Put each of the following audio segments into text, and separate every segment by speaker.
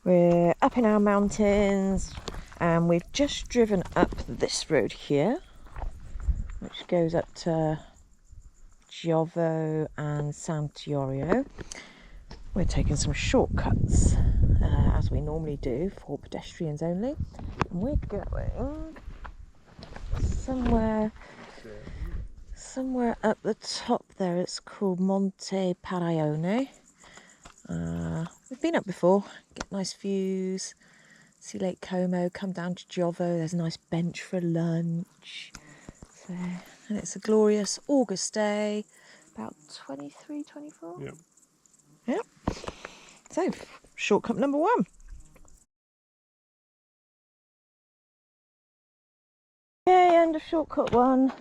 Speaker 1: We're up in our mountains and we've just driven up this road here, which goes up to Giovo and Sant'Iorio. We're taking some shortcuts as we normally do for pedestrians only, and we're going somewhere up the top there. It's called Monte Paraone. We've been up before, get nice views, see Lake Como, come down to Giovo, there's a nice bench for lunch. So, and it's a glorious August day, about 23, 24.
Speaker 2: Yep.
Speaker 1: Yep. So, shortcut number 1. Okay, end of shortcut 1.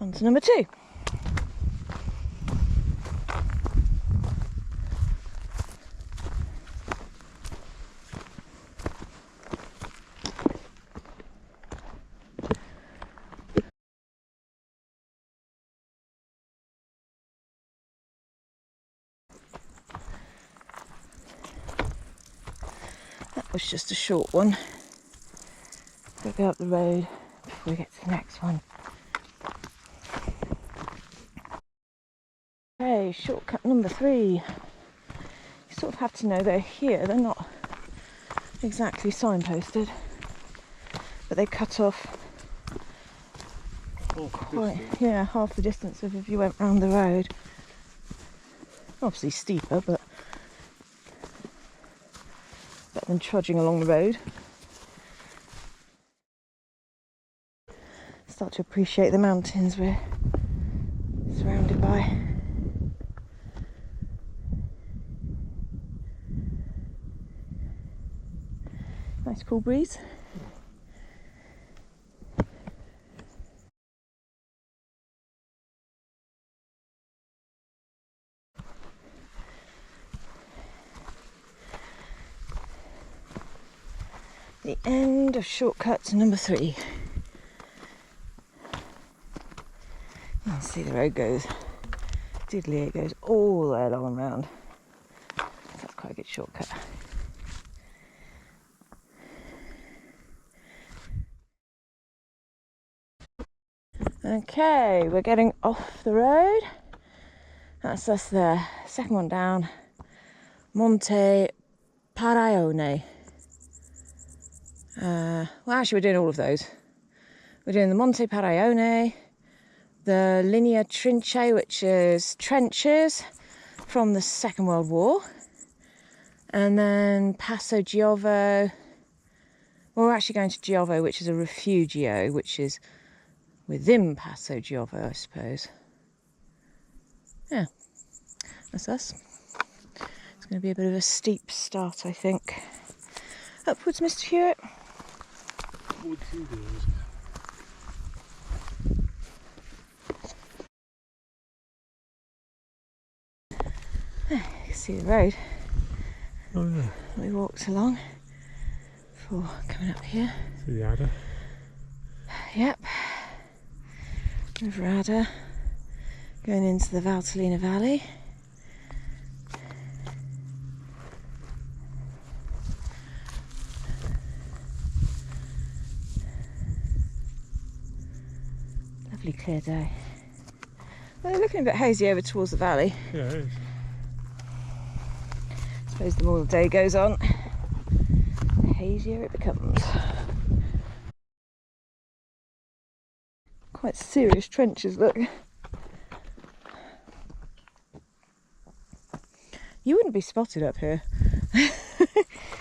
Speaker 1: On to number 2. That was just a short one. We'll go up the road before we get to the next one. Okay, shortcut number 3. You sort of have to know they're here. They're not exactly signposted, but they cut off half the distance of if you went round the road. Obviously steeper, but better than trudging along the road. Start to appreciate the mountains we're surrounded by. Nice cool breeze. The end of shortcut number 3. You can see the road goes diddly, it goes all the way along and round. So that's quite a good shortcut. Okay, we're getting off the road. That's us there. Second one down. Monte Paraone. Well, actually, we're doing all of those. We're doing the Monte Paraone, the Linea Trince, which is trenches from the Second World War, and then Passo Giovo. Well, we're actually going to Giovo, which is a refugio, which is within Passo Giovo, I suppose. Yeah, that's us. It's going to be a bit of a steep start, I think. Upwards, Mr. Hewitt.
Speaker 2: Upwards indeed.
Speaker 1: You can see the road.
Speaker 2: Oh yeah.
Speaker 1: We walked along before coming up here.
Speaker 2: See the adder?
Speaker 1: Yep. River Adder. Going into the Valtellina Valley. Lovely clear day. Well, they're looking a bit hazy over towards the valley.
Speaker 2: Yeah, it is.
Speaker 1: I suppose the more the day goes on, the hazier it becomes. Quite serious trenches, look. You wouldn't be spotted up here.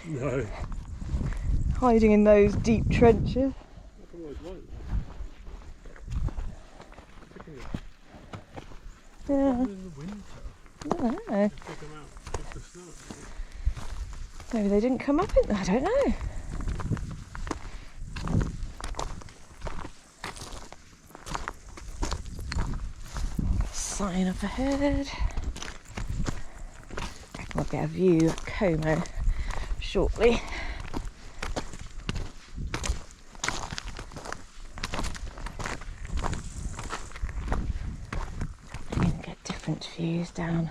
Speaker 2: No.
Speaker 1: Hiding in those deep trenches. Yeah.
Speaker 2: In the winter.
Speaker 1: I don't know.
Speaker 2: Take them out of the snow.
Speaker 1: Maybe they didn't come up in. I don't know. Sign up ahead. I reckon we'll get a view of Como shortly. I'm going to get different views down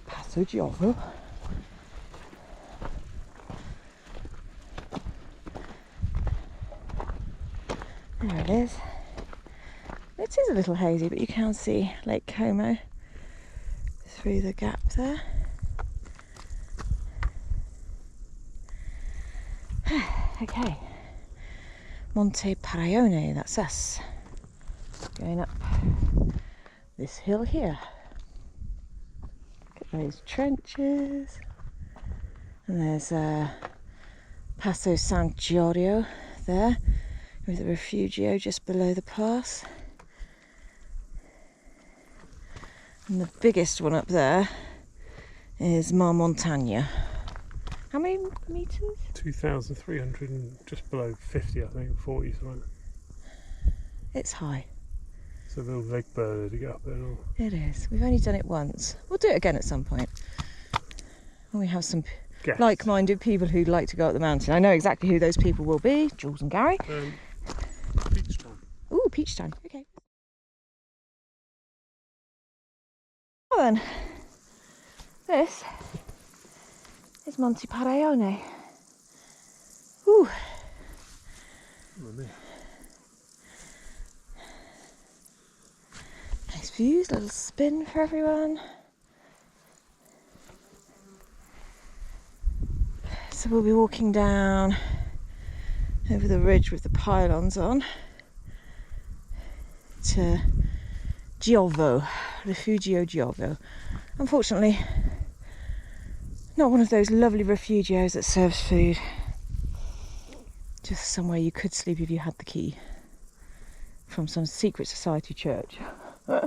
Speaker 1: Passo Passo Giovo. There it is. It is a little hazy, but you can see Lake Como through the gap there. Okay, Monte Paraone, that's us. Going up this hill here. Look at those trenches. And there's Passo Giovo there, with the refugio just below the pass. And the biggest one up there is Mar Montagna. How many metres?
Speaker 2: 2,300 and just below 50, I think, 40 something.
Speaker 1: It's high.
Speaker 2: It's a little leg burner to get up there and all.
Speaker 1: It is. We've only done it once. We'll do it again at some point. When we have some like-minded people who'd like to go up the mountain. I know exactly who those people will be, Jules and Gary.
Speaker 2: Peach time.
Speaker 1: Ooh, peach time. Okay. Well then, this is Monte Paraone. Ooh. Nice views, little spin for everyone. So we'll be walking down over the ridge with the pylons on to Giovo, Refugio Giovo. Unfortunately, not one of those lovely refugios that serves food. Just somewhere you could sleep if you had the key from some secret society church.
Speaker 2: Yeah.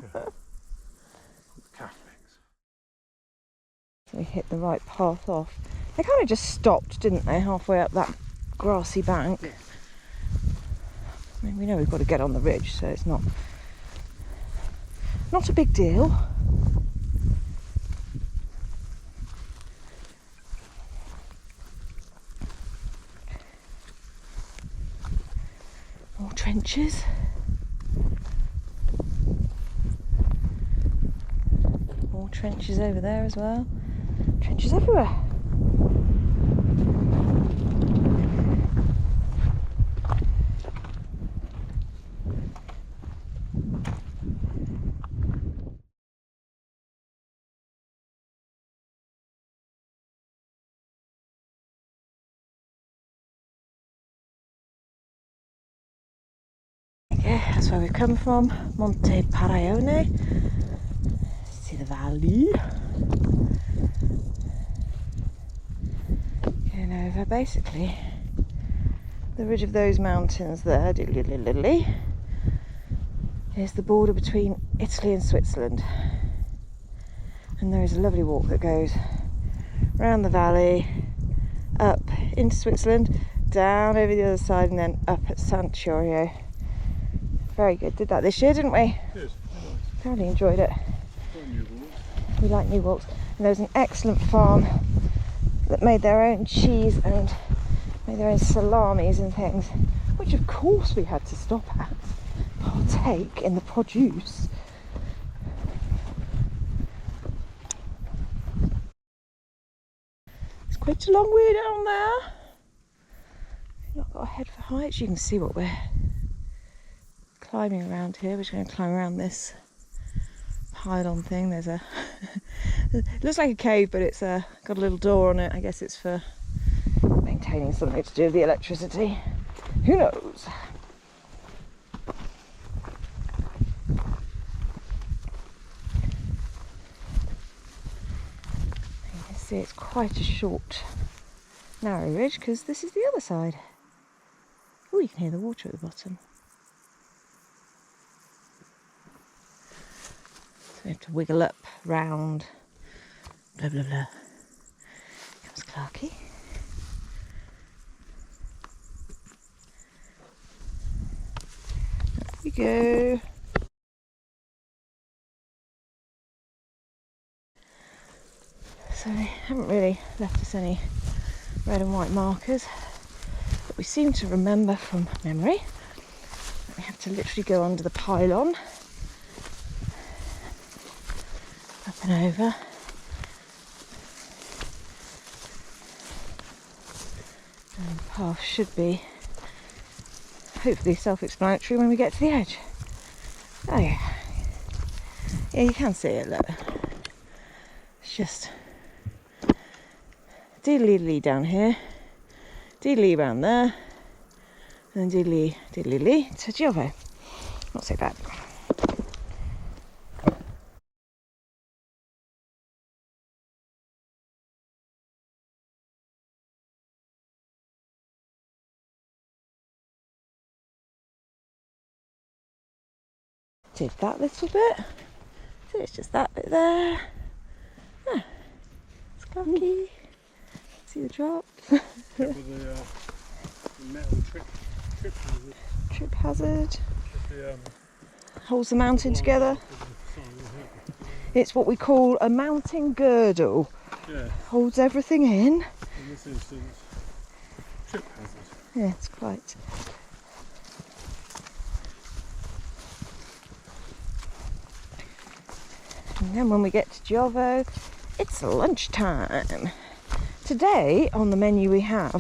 Speaker 2: Catholics.
Speaker 1: They hit the right path off. They kind of just stopped, didn't they, halfway up that grassy bank.
Speaker 2: Yeah.
Speaker 1: I mean, we know we've got to get on the ridge, so it's not a big deal. More trenches. More trenches over there as well. Trenches everywhere. Okay, that's where we've come from, Monte Paraone. See the valley. Going over basically the ridge of those mountains there, is the border between Italy and Switzerland. And there is a lovely walk that goes around the valley, up into Switzerland, down over the other side, and then up at Santuario. Very good. Did that this year, didn't we?
Speaker 2: Good.
Speaker 1: Thoroughly enjoyed it. We like new walks. And there was an excellent farm that made their own cheese and made their own salamis and things, which of course we had to stop at, partake in the produce. It's quite a long way down there. We've not got to head for heights. You can see what we're climbing around here. We're just going to climb around this pylon thing. There's a it looks like a cave, but it's got a little door on it. I guess it's for maintaining something to do with the electricity. Who knows? You can see it's quite a short, narrow ridge because this is the other side. Oh, you can hear the water at the bottom. So we have to wiggle up, round, blah blah blah. Here comes Clarky. Up we go. So they haven't really left us any red and white markers, but we seem to remember from memory that we have to literally go under the pylon, up and over, path should be hopefully self-explanatory when we get to the edge. Oh yeah. Yeah, you can see it, look. It's just diddly down here, diddly round there, and diddly to Giovo. Not so bad. Did that little bit. So it's just that bit there. Ah, it's cocky. See the drop.
Speaker 2: With the metal trip hazard.
Speaker 1: Trip hazard.
Speaker 2: The,
Speaker 1: Holds the mountain together. It's what we call a mountain girdle.
Speaker 2: Yeah.
Speaker 1: Holds everything in.
Speaker 2: In this instance, trip hazard.
Speaker 1: Yeah, it's quite. And then when we get to Giovo, it's lunchtime. Today on the menu we have,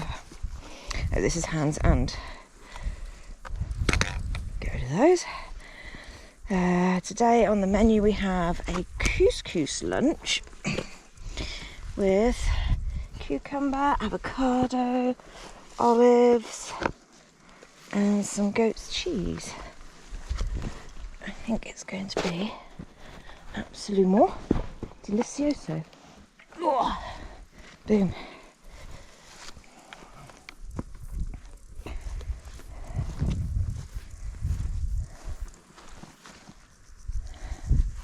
Speaker 1: oh, this is hands and, get rid of those. Today on the menu we have a couscous lunch with cucumber, avocado, olives and some goat's cheese. I think it's going to be absolument delicioso. Oh, boom.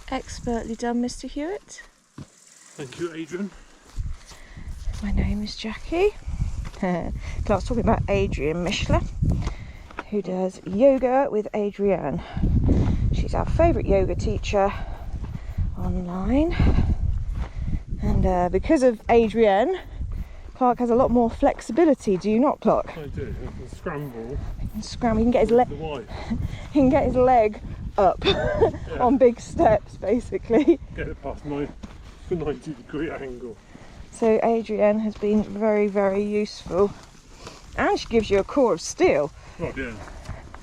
Speaker 1: Expertly done, Mr. Hewitt.
Speaker 2: Thank you, Adrian.
Speaker 1: My name is Jackie. Clark's talking about Adrian Mishler, who does yoga with Adrienne. She's our favourite yoga teacher online. And because of Adrienne, Clark has a lot more flexibility, do you not, Clark?
Speaker 2: I do. I can scramble.
Speaker 1: He can scramble, he can get his leg.
Speaker 2: The wife.
Speaker 1: He can get his leg up on big steps, basically.
Speaker 2: Get it past my 90-degree angle.
Speaker 1: So Adrienne has been very, very useful, and she gives you a core of steel,
Speaker 2: Right, yeah.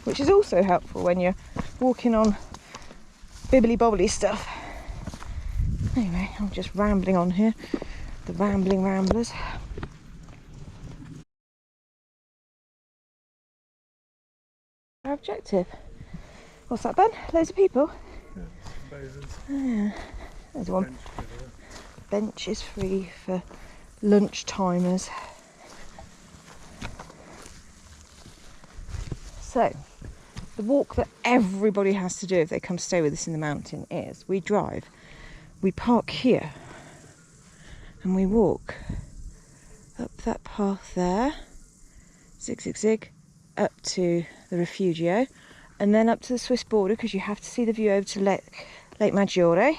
Speaker 1: which is also helpful when you're walking on bibbly bobbly stuff. Anyway, I'm just rambling on here, the rambling ramblers. Our objective. What's that, Ben? Loads of people?
Speaker 2: Yeah,
Speaker 1: Yeah. There's one. Bench is free for lunch timers. So, the walk that everybody has to do if they come stay with us in the mountain is we drive, we park here, and we walk up that path there, zig zig zig, up to the Refugio, and then up to the Swiss border because you have to see the view over to Lake Maggiore.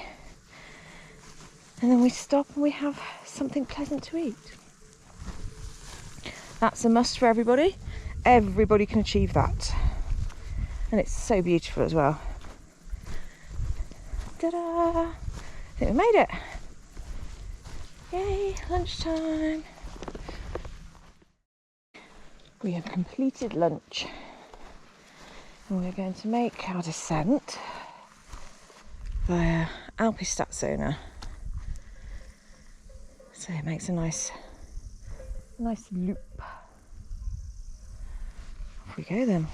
Speaker 1: And then we stop and we have something pleasant to eat. That's a must for everybody. Everybody can achieve that. And it's so beautiful as well. Ta-da! I think we made it. Yay, lunchtime. We have completed lunch. And we're going to make our descent via Alpe Stazzona. So it makes a nice loop. Off we go then.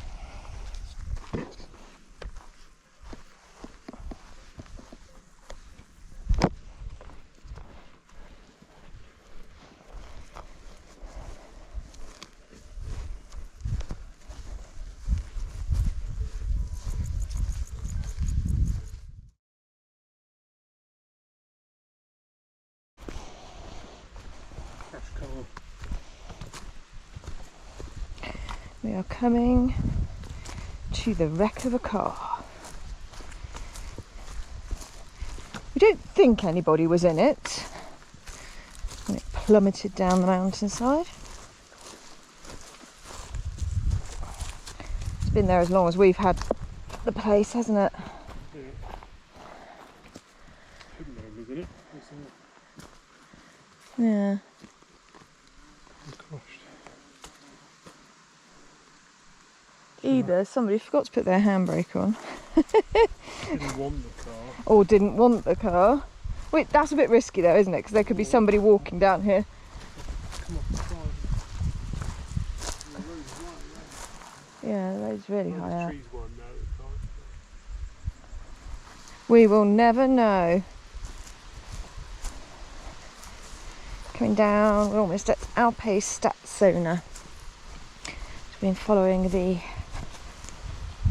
Speaker 1: We are coming to the wreck of a car. We don't think anybody was in it when it plummeted down the mountainside. It's been there as long as we've had the place, hasn't it?
Speaker 2: Yeah. Shouldn't have, isn't it?
Speaker 1: Yeah.
Speaker 2: Crushed.
Speaker 1: Either somebody forgot to put their handbrake on.
Speaker 2: Didn't want the car.
Speaker 1: Or didn't want the car. Wait, that's a bit risky though, isn't it? Because there could be somebody walking down here.
Speaker 2: Come off the side. The road's right there.
Speaker 1: Yeah, the road's really high
Speaker 2: The
Speaker 1: up.
Speaker 2: trees weren't there at the time.
Speaker 1: We will never know. Coming down, we're almost at Alpe Stazzona. We've been following the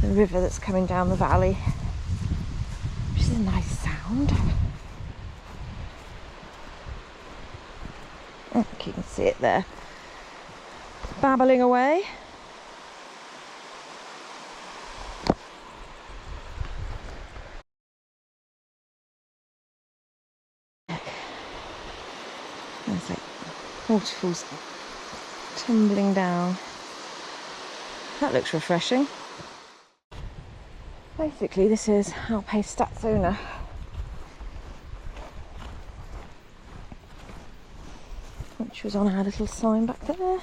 Speaker 1: river that's coming down the valley, which is a nice sound. Oh, you can see it there, babbling away. There's like waterfalls tumbling down. That looks refreshing. Basically, this is Alpe Stazzona. Which was on our little sign back there.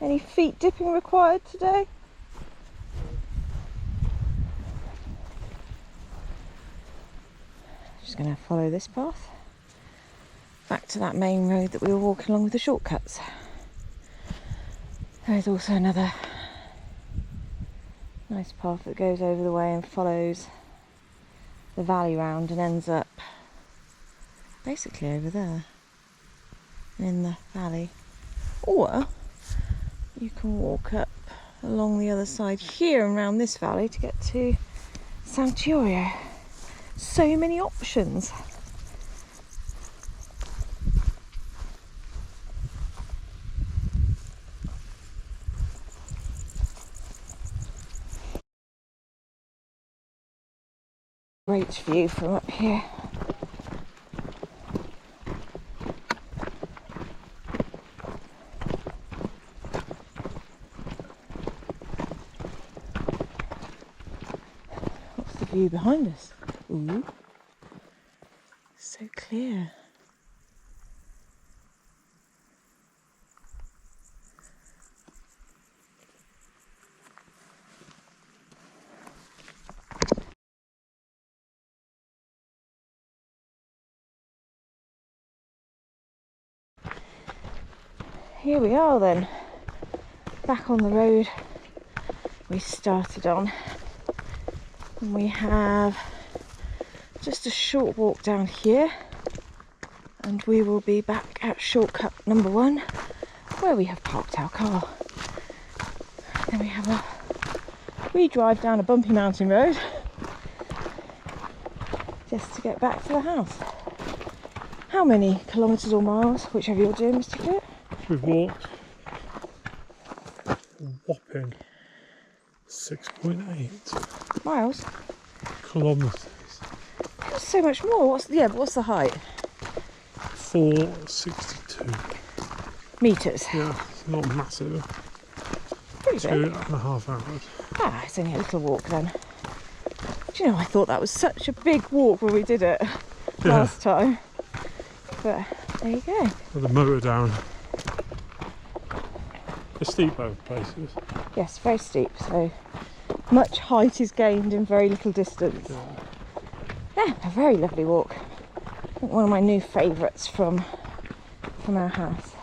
Speaker 1: Any feet dipping required today? Just going to follow this path back to that main road that we were walking along with the shortcuts. There's also another nice path that goes over the way and follows the valley round and ends up basically over there in the valley. Or you can walk up along the other side here and round this valley to get to Santuario. So many options. Great view from up here. What's the view behind us? Ooh, so clear. Here we are then, back on the road we started on, and we have just a short walk down here and we will be back at shortcut number 1 where we have parked our car. Then we have a wee drive down a bumpy mountain road just to get back to the house. How many kilometres or miles, whichever you're doing, Mr. Kit?
Speaker 2: We've walked a whopping 6.8
Speaker 1: Miles?
Speaker 2: kilometres.
Speaker 1: That's so much more. What's the height?
Speaker 2: 462.
Speaker 1: Metres.
Speaker 2: Yeah, it's not massive.
Speaker 1: Pretty big.
Speaker 2: 2.5 hours.
Speaker 1: Ah, it's only a little walk then. Do you know, I thought that was such a big walk when we did it last time. But there you go.
Speaker 2: With the motor down. It's steep both places.
Speaker 1: Yes, very steep, so much height is gained in very little distance. Yeah, a very lovely walk. I think one of my new favourites from our house.